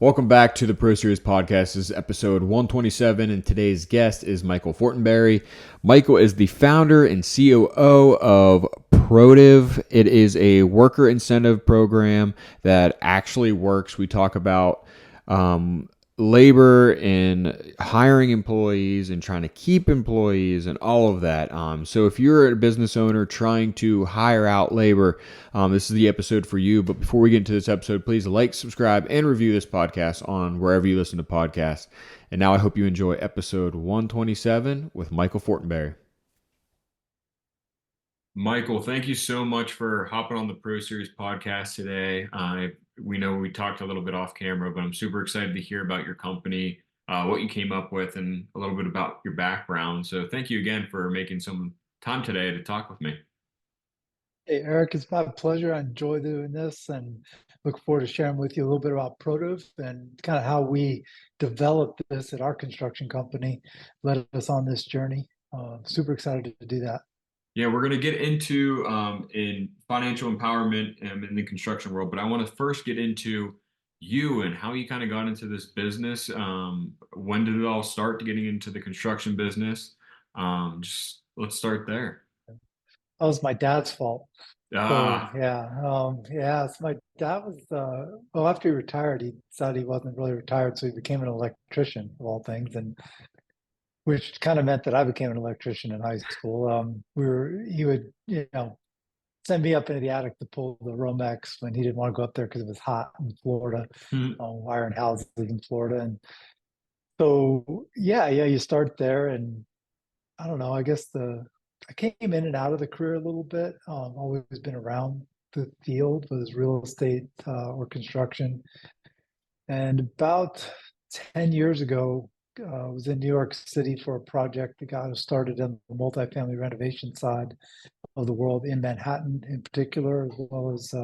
Welcome back to the Pro Series Podcast. This is episode 127, and today's guest is Michael Fortinberry. Michael is the founder and COO of Protiv. It is a worker incentive program that actually works. We talk about labor and hiring employees and trying to keep employees and all of that. So if you're a business owner trying to hire out labor, this is the episode for you. But before we get into this episode, please like, subscribe, and review this podcast on wherever you listen to podcasts. And now I hope you enjoy episode 127 with Michael Fortinberry. Michael, thank you so much for hopping on the Pro Series podcast today. We know we talked a little bit off camera, but I'm super excited to hear about your company, what you came up with, and a little bit about your background. So thank you again for making some time today to talk with me. Hey, Eric, it's my pleasure. I enjoy doing this and look forward to sharing with you a little bit about Protiv and kind of how we developed this at our construction company, led us on this journey. Super excited to do that. Yeah, we're going to get into in financial empowerment in the construction world, but I want to first get into you and how you kind of got into this business. When did it all start to getting into the construction business? Just let's start there. That was my dad's fault. So Ah, so my dad was well, after he retired, he decided he wasn't really retired, so he became an electrician of all things, and which kind of meant that I became an electrician in high school. He would, send me up into the attic to pull the Romex when he didn't want to go up there because it was hot in Florida, wiring houses in Florida. And so, yeah, you start there. And I don't know, I came in and out of the career a little bit. Always been around the field, whether it's real estate or construction. And about 10 years ago, I was in New York City for a project that got us started on the multifamily renovation side of the world in Manhattan in particular, as well as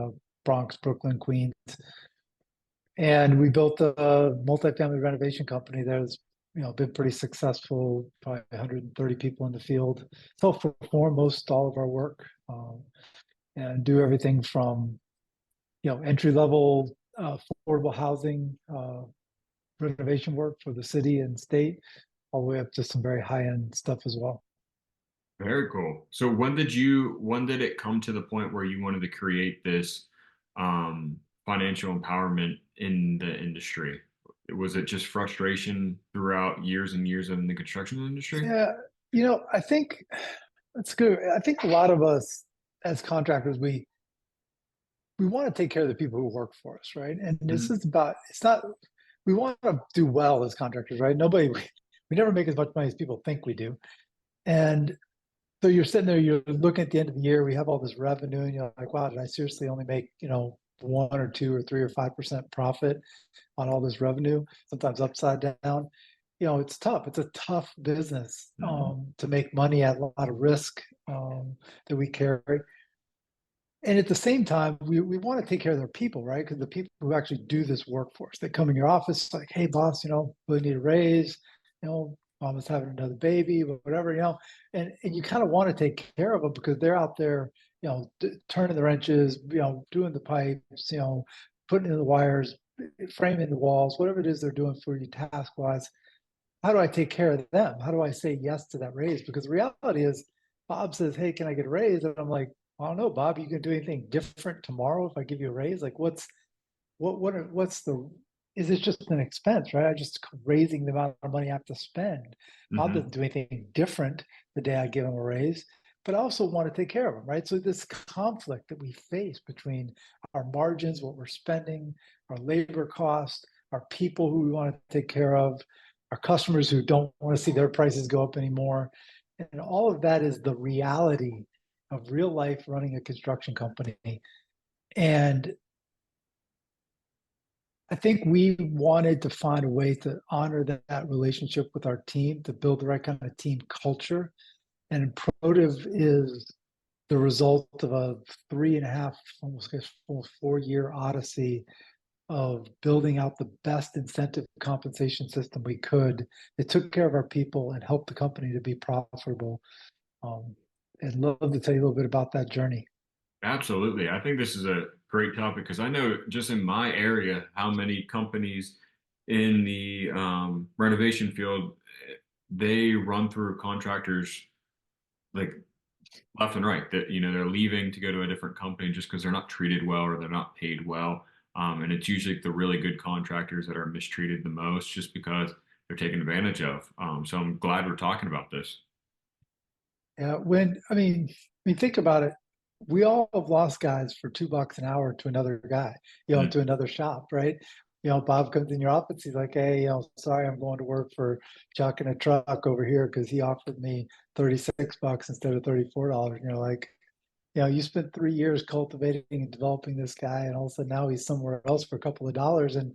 Bronx, Brooklyn, Queens. And we built a multifamily renovation company that's been pretty successful, probably 130 people in the field, self-perform most all of our work, and do everything from entry level affordable housing renovation work for the city and state, all the way up to some very high end stuff as well. very cool. So when did it come to the point where you wanted to create this financial empowerment in the industry? Was it just frustration throughout years and years in the construction industry? Yeah, I think that's good. I think a lot of us as contractors, we want to take care of the people who work for us, right? And this Mhm. is about it's not we want to do well as contractors, right? We never make as much money as people think we do. And so you're sitting there, you're looking at the end of the year, we have all this revenue, and you're like, wow, did I seriously only make, 1 or 2 or 3 or 5% profit on all this revenue, sometimes upside down? It's tough. It's a tough business Mhm. to make money at a lot of risk that we carry. And at the same time, we want to take care of their people, right? Because the people who actually do this work for us, they come in your office like, hey, boss, really need a raise, mom is having another baby, whatever, and you kind of want to take care of them because they're out there, turning the wrenches, doing the pipes, putting in the wires, framing the walls, whatever it is they're doing for you task wise. How do I take care of them? How do I say yes to that raise? Because the reality is, Bob says, hey, can I get a raise? And I'm like, I don't know, Bob, you can do anything different tomorrow if I give you a raise? Like what's the is it just an expense, right? I just raising the amount of money I have to spend. Bob Mhm. doesn't do anything different the day I give him a raise, but I also want to take care of him, right? So this conflict that we face between our margins, what we're spending, our labor costs, our people who we want to take care of, our customers who don't want to see their prices go up anymore. And all of that is the reality of real life running a construction company. And I think we wanted to find a way to honor that relationship with our team, to build the right kind of team culture. And Protiv is the result of a 3.5, almost 4 year odyssey of building out the best incentive compensation system we could. It took care of our people and helped the company to be profitable. Um, I'd love to tell you a little bit about that journey. Absolutely. I think this is a great topic because I know just in my area how many companies in the renovation field, they run through contractors like left and right. That they're leaving to go to a different company just because they're not treated well or they're not paid well. And it's usually the really good contractors that are mistreated the most, just because they're taken advantage of. So I'm glad we're talking about this. Yeah, I mean, think about it. We all have lost guys for $2 an hour to another guy, Mm, to another shop, right? Bob comes in your office. He's like, "Hey, sorry, I'm going to work for Chuck in a truck over here because he offered me $36 instead of $34." And you're like, you spent 3 years cultivating and developing this guy, and all of a sudden now he's somewhere else for a couple of dollars, and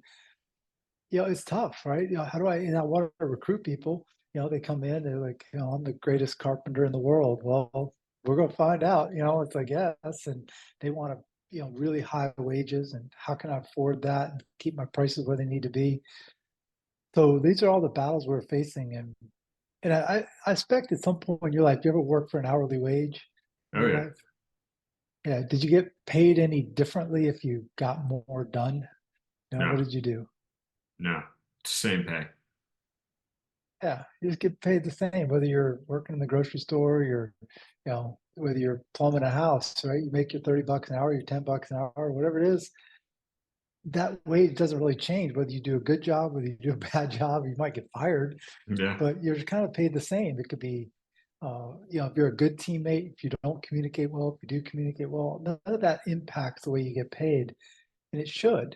it's tough, right? How do I want to recruit people? They come in, they're like, I'm the greatest carpenter in the world. Well, we're going to find out, it's like, yes. And they want to, really high wages. And how can I afford that and keep my prices where they need to be? So these are all the battles we're facing. And I expect at some point in your life, you ever work for an hourly wage in oh your yeah, life? Yeah. Did you get paid any differently if you got more done? no, What did you do? no, same pay. Yeah, you just get paid the same, whether you're working in the grocery store, whether you're plumbing a house, right? You make your $30 an hour, your $10 an hour, whatever it is. That wage doesn't really change whether you do a good job, whether you do a bad job. You might get fired, Yeah. but you're kind of paid the same. It could be, if you're a good teammate, if you don't communicate well, if you do communicate well, none of that impacts the way you get paid, and it should.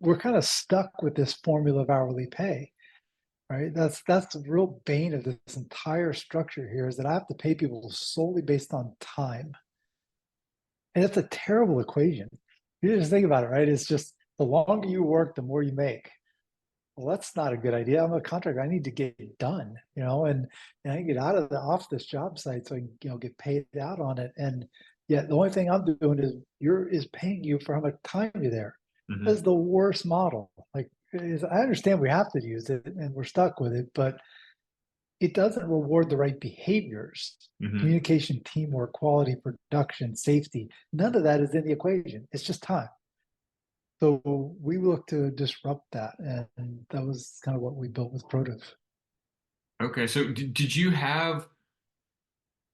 We're kind of stuck with this formula of hourly pay, right? That's the real bane of this entire structure here, is that I have to pay people solely based on time. And it's a terrible equation. You just think about it, right? It's just the longer you work, the more you make. Well, that's not a good idea. I'm a contractor. I need to get it done, and I get out of off this job site so I can, get paid out on it. And yet the only thing I'm doing is paying you for how much time you're there. Hmm. That's the worst model. Like, I understand we have to use it and we're stuck with it, but it doesn't reward the right behaviors: Hmm. communication, teamwork, quality, production, safety. None of that is in the equation. It's just time. So we look to disrupt that. And that was kind of what we built with Protiv. Okay, so did you have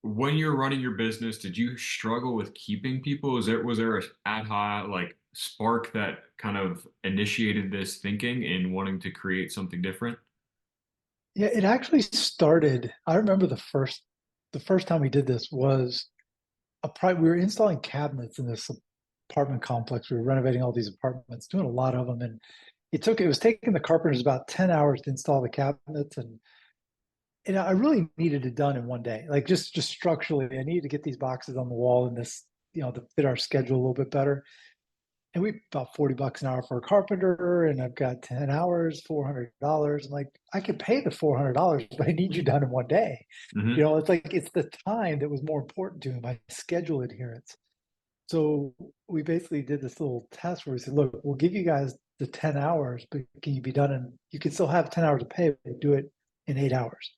when you're running your business, did you struggle with keeping people? Was there a ad hoc like spark that kind of initiated this thinking and wanting to create something different? Yeah, it actually started. I remember the first time we did this was we were installing cabinets in this apartment complex. We were renovating all these apartments, doing a lot of them. And it was taking the carpenters about 10 hours to install the cabinets. And I really needed it done in one day. Like, just structurally, I needed to get these boxes on the wall in this, to fit our schedule a little bit better. And we about $40 an hour for a carpenter, and I've got 10 hours, $400. I'm like, I could pay the $400, but I need you done in one day. Hmm. It's like it's the time that was more important to me, my schedule adherence. So we basically did this little test where we said, look, we'll give you guys the 10 hours, but can you be done you can still have 10 hours to pay, but do it in 8 hours.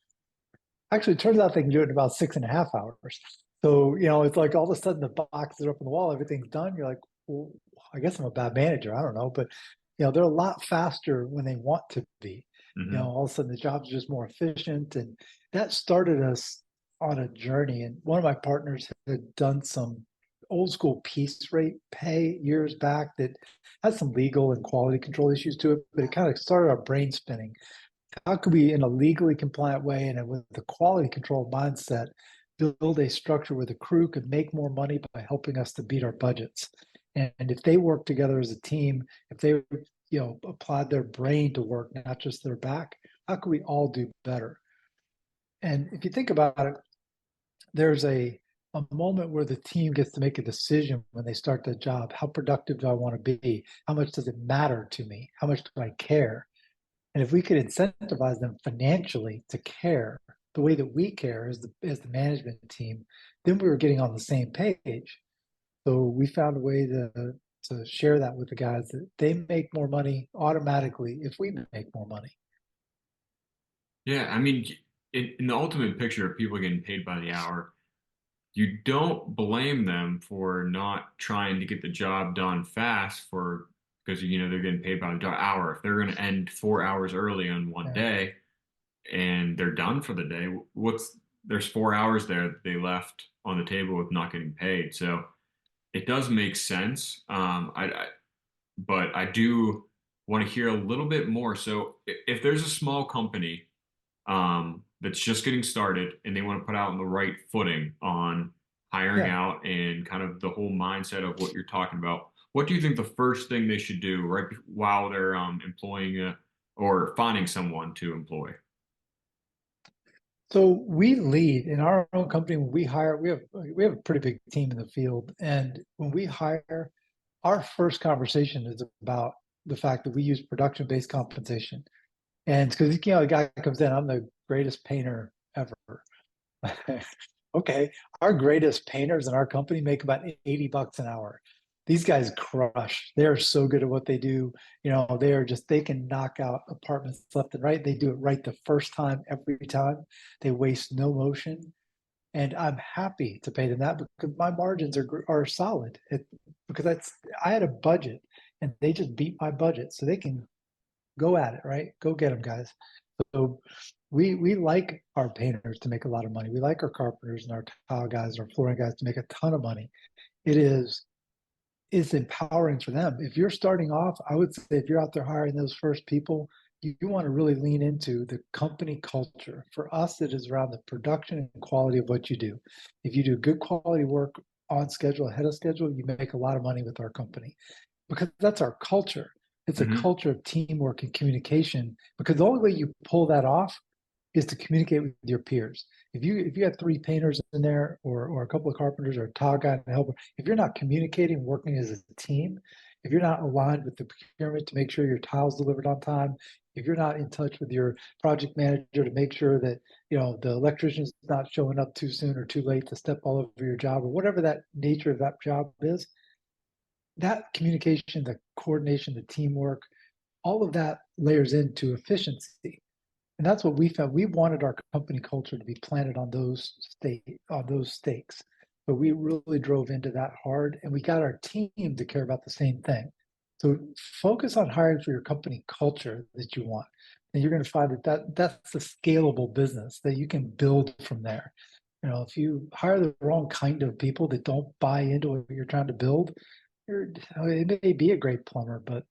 Actually, it turns out they can do it in about 6.5 hours. So, it's like all of a sudden the boxes are up on the wall, everything's done. You're like, well, I guess I'm a bad manager. I don't know. But, they're a lot faster when they want to be. Hmm. All of a sudden the job's just more efficient. And that started us on a journey. And one of my partners had done some old school piece rate pay years back that had some legal and quality control issues to it, but it kind of started our brain spinning. How could we, in a legally compliant way and with a quality control mindset, build a structure where the crew could make more money by helping us to beat our budgets? And if they work together as a team, if they, applied their brain to work, not just their back, how could we all do better? And if you think about it, there's a moment where the team gets to make a decision when they start the job. How productive do I want to be? How much does it matter to me? How much do I care? And if we could incentivize them financially to care the way that we care as the management team, then we were getting on the same page. So we found a way to share that with the guys, that they make more money automatically if we make more money. Yeah, I mean, in the ultimate picture of people getting paid by the hour, you don't blame them for not trying to get the job done fast for because they're getting paid by the hour. If they're going to end 4 hours early on one Yeah. day and they're done for the day, what's there's 4 hours there that they left on the table with not getting paid. So it does make sense. But I do want to hear a little bit more. So if there's a small company that's just getting started and they want to put out on the right footing on hiring Yeah. out and kind of the whole mindset of what you're talking about, what do you think the first thing they should do while they're employing or finding someone to employ? So we lead in our own company when we hire, we have a pretty big team in the field. And when we hire, our first conversation is about the fact that we use production-based compensation. And because the guy comes in, I'm the greatest painter ever. Okay, our greatest painters in our company make about $80 an hour. These guys crush. They are so good at what they do. They can knock out apartments left and right. They do it right the first time, every time. They waste no motion. And I'm happy to pay them that because my margins are solid. Because I had a budget and they just beat my budget. So they can go at it, right? Go get them, guys. So we like our painters to make a lot of money. We like our carpenters and our tile guys, our flooring guys to make a ton of money. It is it's empowering for them. If you're starting off, I would say if you're out there hiring those first people, you want to really lean into the company culture. For us, it is around the production and quality of what you do. If you do good quality work on schedule, ahead of schedule, you make a lot of money with our company because that's our culture. It's a Hmm. culture of teamwork and communication because the only way you pull that off is to communicate with your peers. If you have three painters in there or a couple of carpenters or a tile guy and a helper, if you're not communicating, working as a team, if you're not aligned with the procurement to make sure your tiles delivered on time, if you're not in touch with your project manager to make sure that the electrician's not showing up too soon or too late to step all over your job or whatever that nature of that job is, that communication, the coordination, the teamwork, all of that layers into efficiency. And that's what we found. We wanted our company culture to be planted on those stakes. But we really drove into that hard and we got our team to care about the same thing. So focus on hiring for your company culture that you want. And you're going to find that's a scalable business that you can build from there. If you hire the wrong kind of people that don't buy into what you're trying to build, it may be a great plumber, but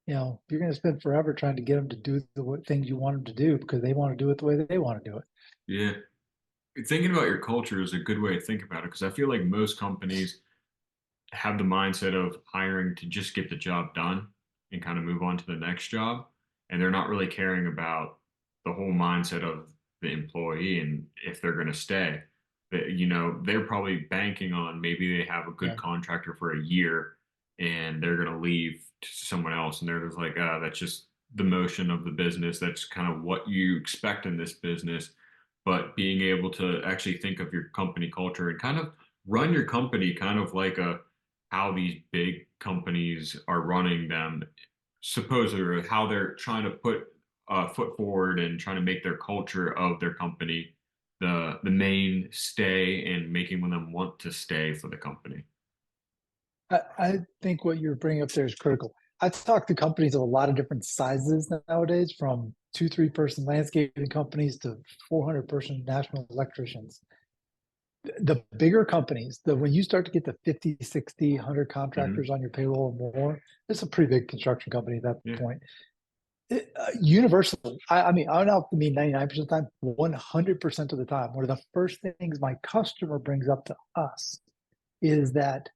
you're going to spend forever trying to get them to do the things you want them to do because they want to do it the way that they want to do it. Yeah. Thinking about your culture is a good way to think about it because I feel like most companies have the mindset of hiring to just get the job done and kind of move on to the next job. And they're not really caring about the whole mindset of the employee and if they're going to stay. That, they're probably banking on maybe they have a good Yeah. contractor for a year and they're going to leave to someone else. And they're just like, that's just the motion of the business. That's kind of what you expect in this business. But being able to actually think of your company culture and kind of run your company kind of like how these big companies are running them, supposedly how they're trying to put a foot forward and trying to make their culture of their company the main stay and making them want to stay for the company. I think what you're bringing up there is critical. I've talked to companies of a lot of different sizes nowadays, from 2, 3 person landscaping companies to 400-person national electricians. The bigger companies, when you start to get to 50, 60, 100 Hmm. contractors on your payroll or more, it's a pretty big construction company at that Yeah. point. Universally, I mean, I don't mean 99% of the time, 100% of the time, one of the first things my customer brings up to us is that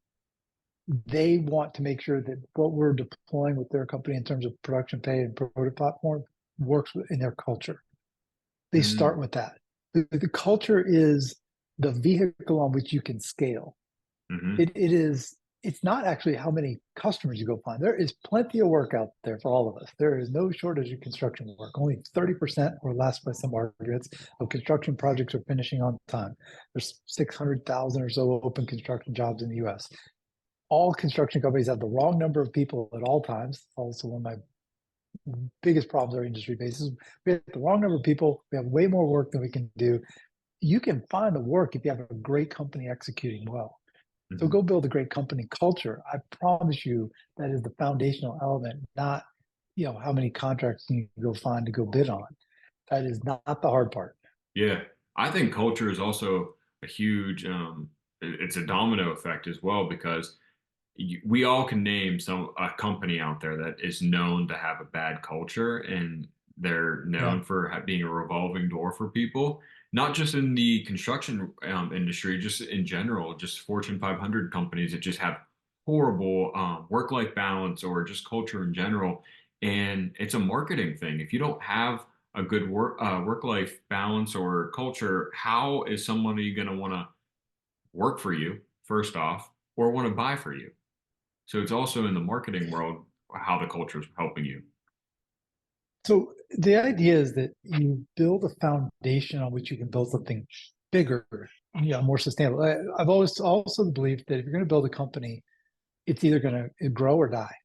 they want to make sure that what we're deploying with their company in terms of production pay and Protiv platform works in their culture. They start Mm-hmm. with that. The culture is the vehicle on which you can scale. It's not actually how many customers you go find. There is plenty of work out there for all of us. There is no shortage of construction work. Only 30% or less by some arguments of construction projects are finishing on time. There's 600,000 or so open construction jobs in the US. All construction companies have the wrong number of people at all times. Also, one of my biggest problems our industry faces. We have the wrong number of people. We have way more work than we can do. You can find the work if you have a great company executing well. So Mhm. go build a great company culture. I promise you that is the foundational element, not how many contracts you can go find to go bid on. That is not the hard part. Yeah, I think culture is also a huge, it's a domino effect as well because we all can name a company out there that is known to have a bad culture and they're Yeah. known for being a revolving door for people, not just in the construction industry, just in general, just Fortune 500 companies that just have horrible work-life balance or just culture in general. And it's a marketing thing. If you don't have a good work-life balance or culture, how is somebody going to want to work for you, first off, or want to buy for you? So it's also in the marketing world how the culture is helping you. So the idea is that you build a foundation on which you can build something bigger, more sustainable. I've always also believed that if you're going to build a company, it's either going to grow or die.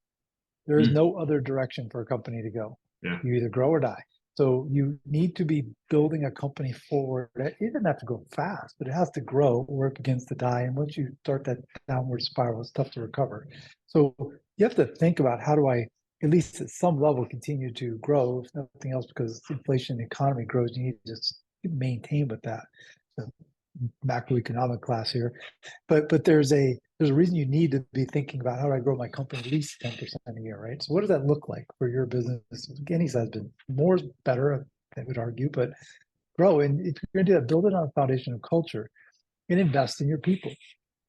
There is Mm, no other direction for a company to go. yeah. You either grow or die. So you need to be building a company forward. It doesn't have to go fast, but it has to grow or it begins to die. And once you start that downward spiral, it's tough to recover. So you have to think about how do I, at least at some level, continue to grow, if nothing else, because inflation, the economy grows, you need to just maintain with that. So macroeconomic class here. But there's a reason you need to be thinking about how do I grow my company at least 10% a year, right? So what does that look like for your business? Any size business. More is better, I would argue, but grow. And if you're going to do that, build it on a foundation of culture and invest in your people.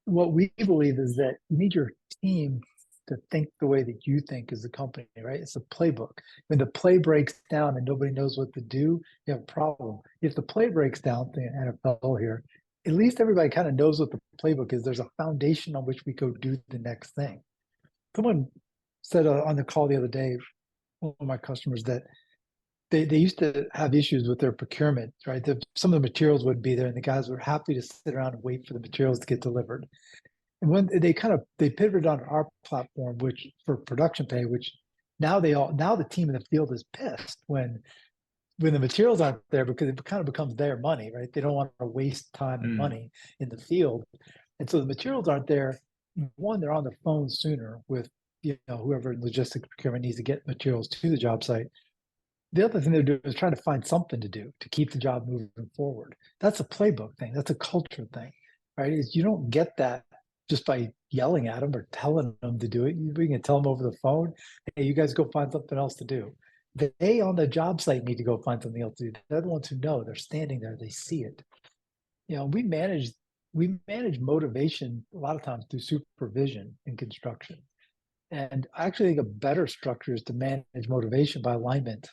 What we believe is that you need your team to think the way that you think as a company, right? It's a playbook. When the play breaks down and nobody knows what to do, you have a problem. If the play breaks down, the NFL here, at least everybody kind of knows what the playbook is. There's a foundation on which we go do the next thing. Someone said on the call the other day, one of my customers, that they used to have issues with their procurement, right? Some of the materials wouldn't be there, and the guys were happy to sit around and wait for the materials to get delivered. And when they pivoted on our platform, which for production pay, which now the team in the field is pissed when the materials aren't there because it kind of becomes their money, right? They don't want to waste time and Mm, money in the field. And so the materials aren't there. One, they're on the phone sooner with whoever in logistics procurement needs to get materials to the job site. The other thing they're doing is trying to find something to do to keep the job moving forward. That's a playbook thing. That's a culture thing, right? Is you don't get that just by yelling at them or telling them to do it. We can tell them over the phone, hey, you guys go find something else to do. They on the job site need to go find something else to do. They're the ones who know. They're standing there. They see it. We manage motivation a lot of times through supervision in construction. And I actually think a better structure is to manage motivation by alignment,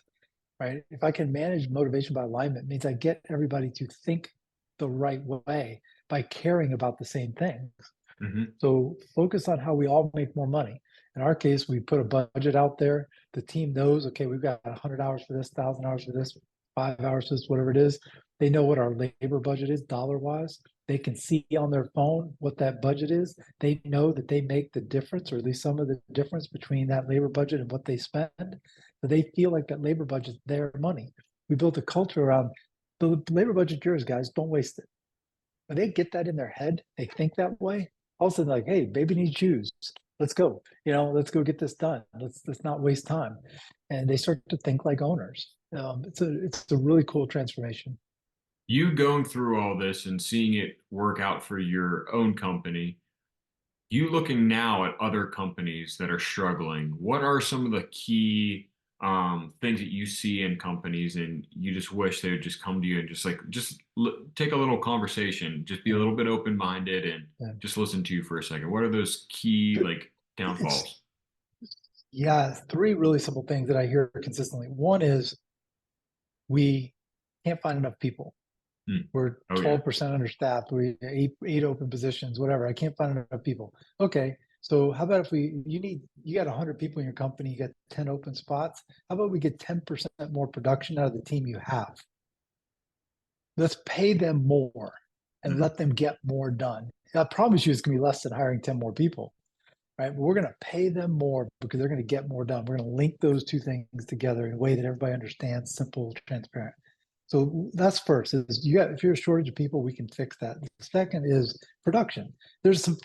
right? If I can manage motivation by alignment, it means I get everybody to think the right way by caring about the same things. hmm So focus on how we all make more money. In our case, we put a budget out there. The team knows, okay, we've got 100 hours for this, 1,000 hours for this, 5 hours for this, whatever it is. They know what our labor budget is dollar wise. They can see on their phone what that budget is. They know that they make the difference, or at least some of the difference between that labor budget and what they spend. So they feel like that labor budget is their money. We built a culture around the labor budget yours, guys. Don't waste it. When they get that in their head, they think that way. All of a sudden, like, hey, baby needs shoes. Let's go. Let's go get this done. Let's not waste time. And they start to think like owners. It's a really cool transformation. You going through all this and seeing it work out for your own company, you looking now at other companies that are struggling, what are some of the key things that you see in companies and you just wish they would just come to you and take a little conversation, just be a Yeah, little bit open-minded and yeah. just listen to you for a second. What are those key like It's downfalls? yeah, three really simple things that I hear consistently. One is we can't find enough people. Hmm. We're Oh yeah. 12% understaffed. We eight open positions, whatever. I can't find enough people. Okay. So how about if you got 100 people in your company, you got 10 open spots. How about we get 10% more production out of the team you have? Let's pay them more and Mhm. let them get more done. I promise you it's going to be less than hiring 10 more people, right? But we're going to pay them more because they're going to get more done. We're going to link those two things together in a way that everybody understands, simple, transparent. So that's first is if you're a shortage of people, we can fix that. The second is production. There's some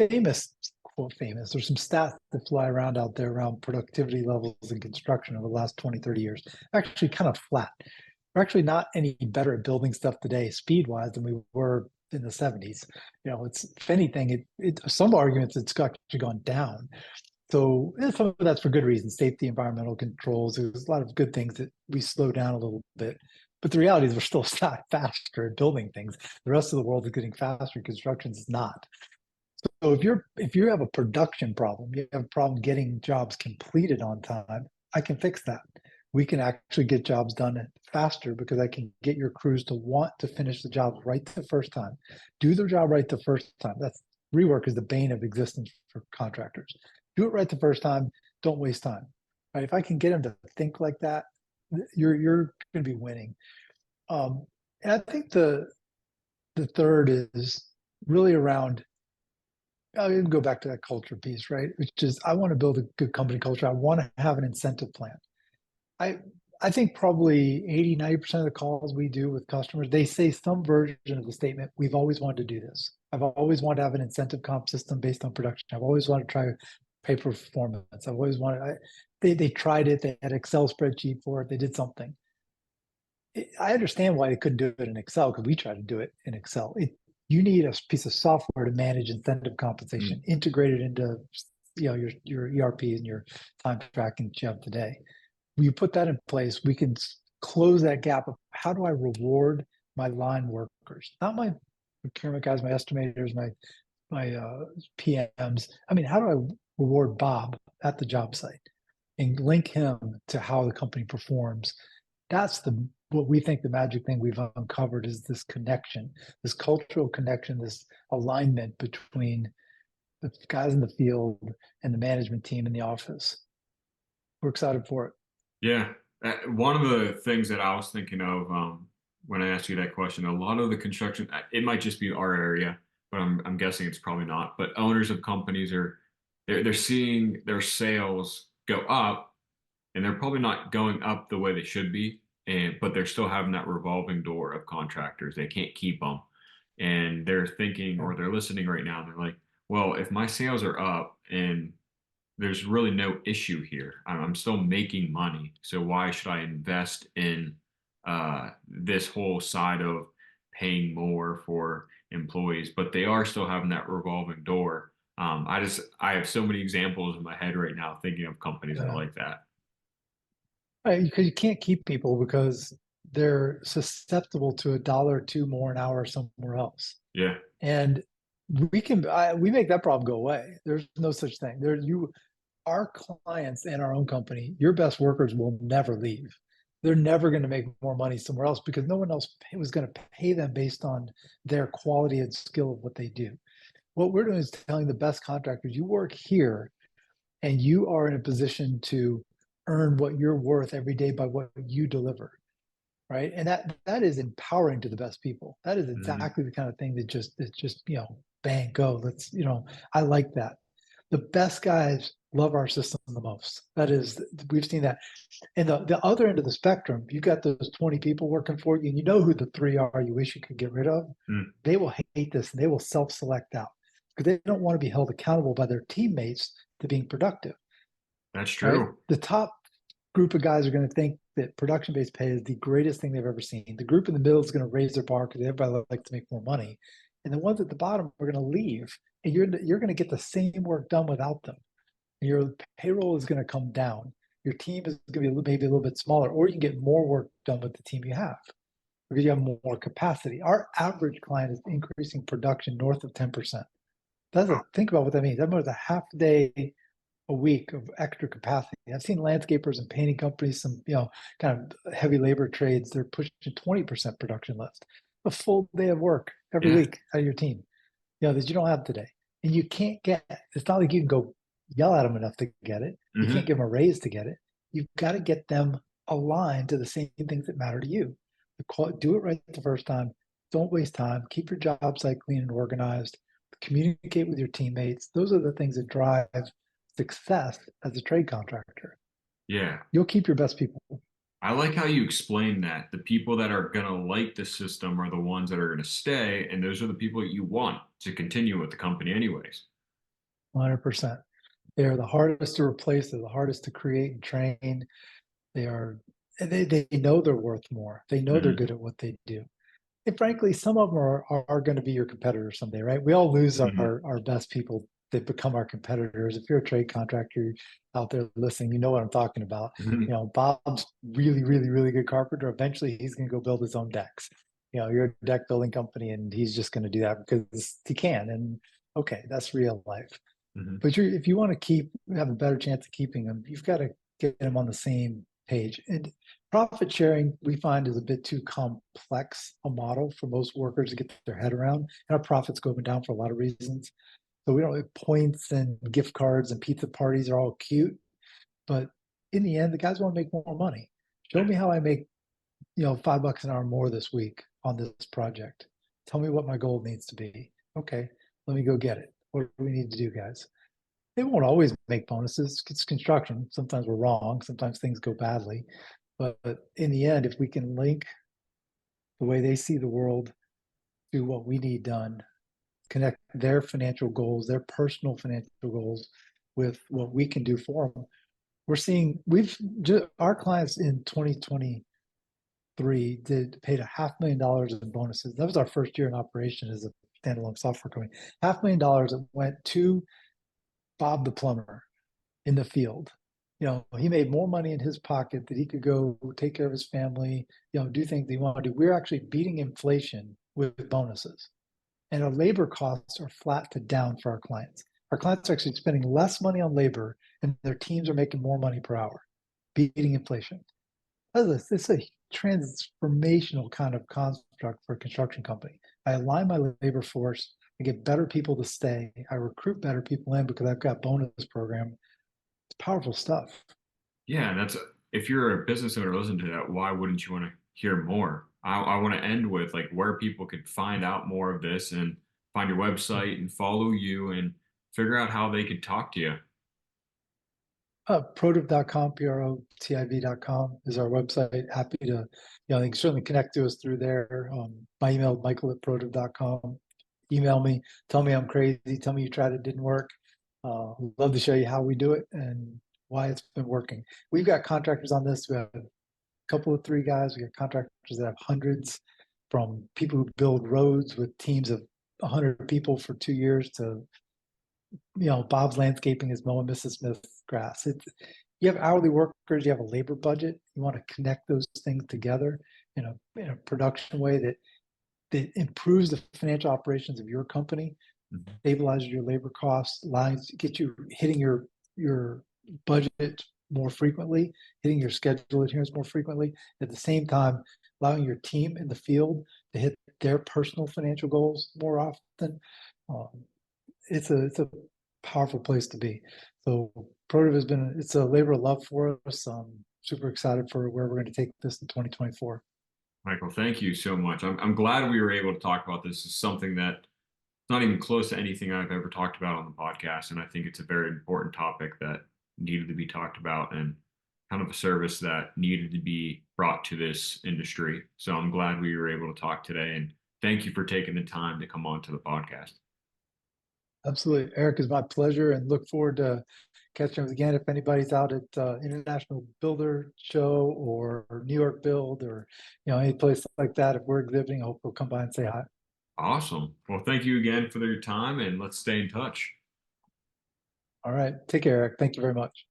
quote famous, there's some stats that fly around out there around productivity levels in construction over the last 20, 30 years. Actually kind of flat. We're actually not any better at building stuff today, speed wise, than we were in the 70s. It's, if anything, some arguments it's actually gone down. So some of that's for good reasons, safety, environmental controls. There's a lot of good things that we slow down a little bit. But the reality is we're still faster at building things. The rest of the world is getting faster. Construction is not. So if you have a production problem, you have a problem getting jobs completed on time, I can fix that. We can actually get jobs done faster because I can get your crews to want to finish the job right the first time. Do their job right the first time. That's rework is the bane of existence for contractors. Do it right the first time. Don't waste time. Right? If I can get them to think like that, you're going to be winning. And I think the third is really around. I'll even go back to that culture piece, right? Which is I want to build a good company culture. I want to have an incentive plan. I think probably 80-90% of the calls we do with customers, they say some version of the statement, we've always wanted to do this. I've always wanted to have an incentive comp system based on production. I've always wanted to try pay for performance. I've always wanted, they tried it. They had an Excel spreadsheet for it. They did something. I understand why they couldn't do it in Excel because we try to do it in Excel. You need a piece of software to manage incentive compensation integrated into your ERP and your time tracking that you have today. When you put that in place, we can close that gap of how do I reward my line workers, not my procurement guys, my estimators, my PMs. I mean, how do I reward Bob at the job site and link him to how the company performs? That's what we think the magic thing we've uncovered is this connection, this cultural connection, this alignment between the guys in the field and the management team in the office. We're excited for it. Yeah. One of the things that I was thinking of when I asked you that question, a lot of the construction, it might just be our area, but I'm guessing it's probably not. But owners of companies they're seeing their sales go up, and they're probably not going up the way they should be, but they're still having that revolving door of contractors. They can't keep them, and they're thinking or they're listening right now. And they're like, well, if my sales are up and there's really no issue here. I'm still making money. So why should I invest in this whole side of paying more for employees? But they are still having that revolving door. I have so many examples in my head right now thinking of companies that are like that. Right, because you can't keep people because they're susceptible to $1 or $2 more an hour somewhere else. Yeah. And we make that problem go away. There's no such thing. Our clients and our own company, your best workers will never leave. They're never going to make more money somewhere else because no one else was going to pay them based on their quality and skill of what they do. What we're doing is telling the best contractors, you work here and you are in a position to earn what you're worth every day by what you deliver. Right. And that is empowering to the best people. That is exactly the kind of thing that just bang, go. I like that. The best guys love our system the most. We've seen that. And the other end of the spectrum, you've got those 20 people working for you, and you know who the 3 are you wish you could get rid of. They will hate this and they will self-select out because they don't want to be held accountable by their teammates to being productive. That's true. Right? The top group of guys are going to think that production-based pay is the greatest thing they've ever seen. The group in the middle is going to raise their bar because everybody likes to make more money. And the ones at the bottom are going to leave. And you're going to get the same work done without them. And your payroll is going to come down. Your team is going to be maybe a little bit smaller, or you can get more work done with the team you have because you have more capacity. Our average client is increasing production north of 10%. Think about what that means. That means a half day a week of extra capacity. I've seen landscapers and painting companies, some kind of heavy labor trades, they're pushing 20% production lift. A full day of work every week out of your team, that you don't have today. And you can't get, it's not like you can go yell at them enough to get it. You can't give them a raise to get it. You've got to get them aligned to the same things that matter to you. Do it right the first time. Don't waste time. Keep your job site clean and organized. Communicate with your teammates. Those are the things that drive success as a trade contractor. Yeah. You'll keep your best people. I like how you explain that. The people that are going to like the system are the ones that are going to stay, and those are the people that you want to continue with the company anyways. 100%. They are the hardest to replace. They're the hardest to create and train. They are, they know they're worth more. They know they're Mhm. good at what they do. And frankly, some of them are going to be your competitors someday, right? We all lose Mhm. our best people that become our competitors. If you're a trade contractor out there listening, you know what I'm talking about. Mhm. You know, Bob's really, really, really good carpenter. Eventually, he's going to go build his own decks. You know, you're a deck building company, and he's just going to do that because he can. And okay, that's real life. Mhm. But if you want to have a better chance of keeping them, you've got to get them on the same page. And profit sharing, we find, is a bit too complex a model for most workers to get their head around. And our profits go up and down for a lot of reasons. So we don't have points and gift cards and pizza parties are all cute. But in the end, the guys want to make more money. Show Yeah. me how I make, $5 an hour more this week on this project. Tell me what my goal needs to be. Okay, let me go get it. What do we need to do, guys? They won't always make bonuses. It's construction. Sometimes we're wrong. Sometimes things go badly. But in the end, if we can link the way they see the world to what we need done, connect their financial goals, their personal financial goals with what we can do for them, we're seeing our clients in 2023 did paid $500,000 in bonuses. That was our first year in operation as a standalone software company. $500,000 that went to Bob the plumber in the field. He made more money in his pocket that he could go take care of his family, do things he wanted to do. We're actually beating inflation with bonuses. And our labor costs are flat to down for our clients. Our clients are actually spending less money on labor and their teams are making more money per hour, beating inflation. It's a transformational kind of construct for a construction company. I align my labor force, I get better people to stay, I recruit better people in because I've got bonus program. It's powerful stuff. Yeah, and that's if you're a business owner listening to that, why wouldn't you want to hear more? I want to end with like where people could find out more of this and find your website and follow you and figure out how they could talk to you. Protiv.com, protiv.com is our website. Happy to, you can certainly connect to us through there. My email, michael@protiv.com. Email me, tell me I'm crazy, tell me you tried it, didn't work. Love to show you how we do it and why it's been working. We've got contractors on this. We have a couple of three guys. We got contractors that have hundreds, from people who build roads with teams of 100 people for 2 years to Bob's landscaping is mowing Mrs. Smith's grass. You have hourly workers, you have a labor budget. You want to connect those things together in a production way that improves the financial operations of your company, Mhm. stabilizes your labor costs, allows get you hitting your budget more frequently, hitting your schedule adherence more frequently. At the same time, allowing your team in the field to hit their personal financial goals more often. Um, it's a powerful place to be. So Protiv it's a labor of love for us. I'm super excited for where we're going to take this in 2024. Michael, thank you so much. I'm glad we were able to talk about this. It's something that's not even close to anything I've ever talked about on the podcast. And I think it's a very important topic that needed to be talked about and kind of a service that needed to be brought to this industry. So I'm glad we were able to talk today. And thank you for taking the time to come on to the podcast. Absolutely. Eric, it's my pleasure and look forward to catching up again. If anybody's out at International Builder Show or New York Build or any place like that, if we're exhibiting, I hope they'll come by and say hi. Awesome. Well, thank you again for your time and let's stay in touch. All right. Take care, Eric. Thank you very much.